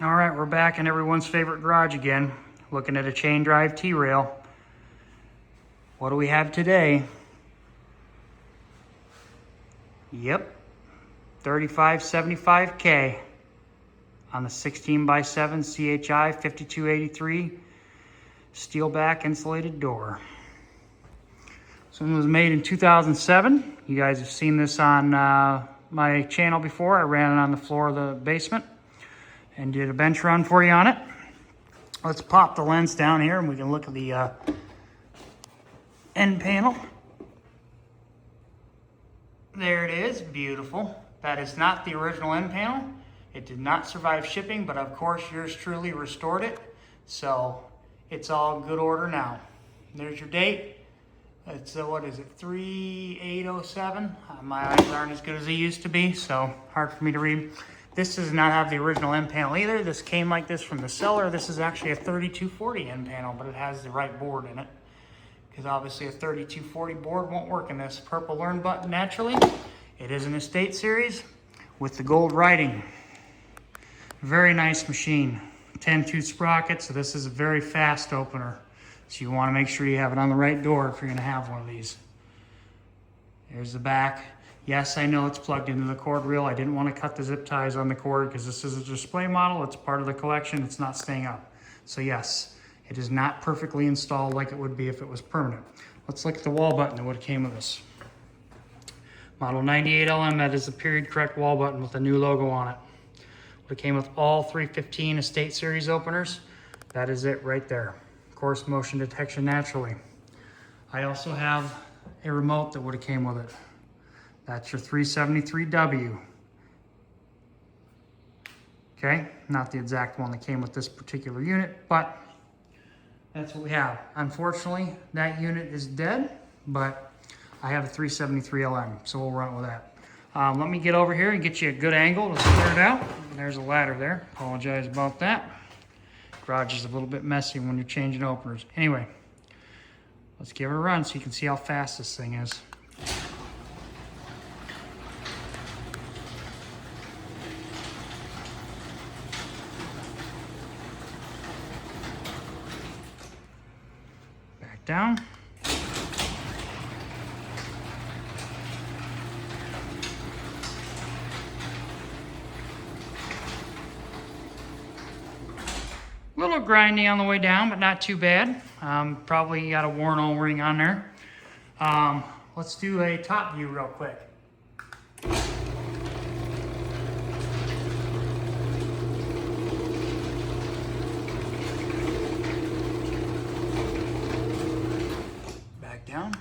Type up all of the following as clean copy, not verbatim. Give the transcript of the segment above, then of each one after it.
All right, we're back in everyone's favorite garage again, looking at a chain drive T-rail. What do we have today? Yep, 3575K on the 16x7 CHI 5283 steel back insulated door. This one was made in 2007. You guys have seen this on my channel before. I ran it on the floor of the basement and did a bench run for you on it. Let's pop the lens down here and we can look at the end panel. There it is, beautiful. That is not the original end panel. It did not survive shipping, but of course yours truly restored it. So it's all good order now. There's your date. It's, what is it, 3807? My eyes aren't as good as they used to be, so hard for me to read. This does not have the original end panel either. This came like this from the seller. This is actually a 3240 end panel, but it has the right board in it. Because obviously a 3240 board won't work in this. Purple learn button naturally. It is an estate series with the gold writing. Very nice machine. 10-tooth sprocket, so this is a very fast opener. So you want to make sure you have it on the right door if you're going to have one of these. There's the back. Yes, I know it's plugged into the cord reel. I didn't want to cut the zip ties on the cord because this is a display model. It's part of the collection. It's not staying up. So yes, it is not perfectly installed like it would be if it was permanent. Let's look at the wall button and what came with this. Model 98LM, that is the period correct wall button with the new logo on it. It came with all 315 Estate Series openers. That is it right there. Of course, motion detection naturally. I also have a remote that would have came with it. That's your 373W. Okay, not the exact one that came with this particular unit, but that's what we have. Unfortunately, that unit is dead, but I have a 373LM, so we'll run it with that. Let me get over here and get you a good angle to clear it out. There's a ladder there. Apologize about that. Garage is a little bit messy when you're changing openers. Anyway, let's give it a run so you can see how fast this thing is. Back down. A little grindy on the way down, but not too bad. Probably got a worn O-ring on there. Let's do a top view real quick. Back down.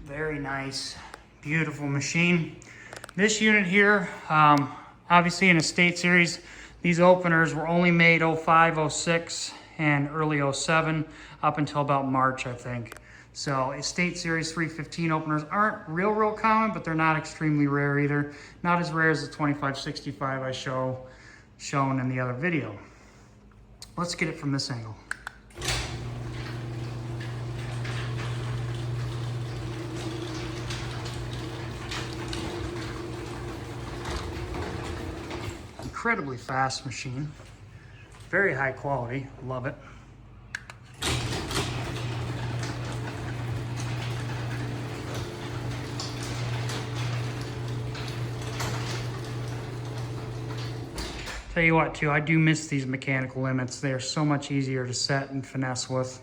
Very nice, beautiful machine. This unit here, obviously in Estate Series, these openers were only made 05, 06, and early 07, up until about March, I think. So Estate Series 315 openers aren't real common, but they're not extremely rare either. Not as rare as the 2565 I shown in the other video. Let's get it from this angle. Incredibly fast machine, very high quality, love it. Tell you what too, I do miss these mechanical limits. They are so much easier to set and finesse with.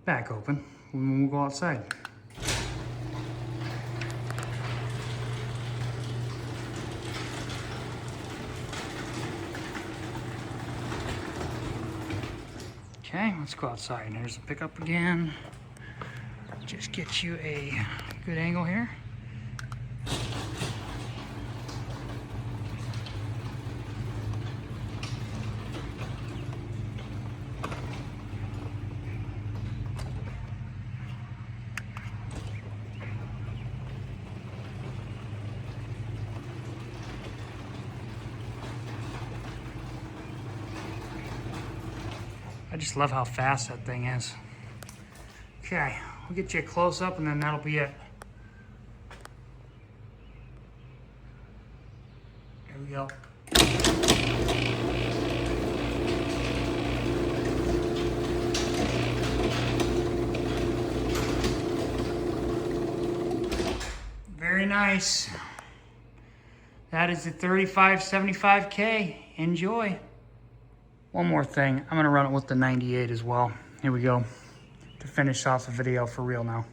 Back open when we go outside. Okay, let's go outside. And there's the pickup again. Just get you a good angle here. I just love how fast that thing is. Okay, we'll get you a close up and then that'll be it. Here we go. Very nice. That is the 3575K. Enjoy. One more thing. I'm going to run it with the 98 as well. Here we go. To finish off the video for real now.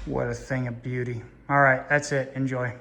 What a thing of beauty. All right, that's it. Enjoy.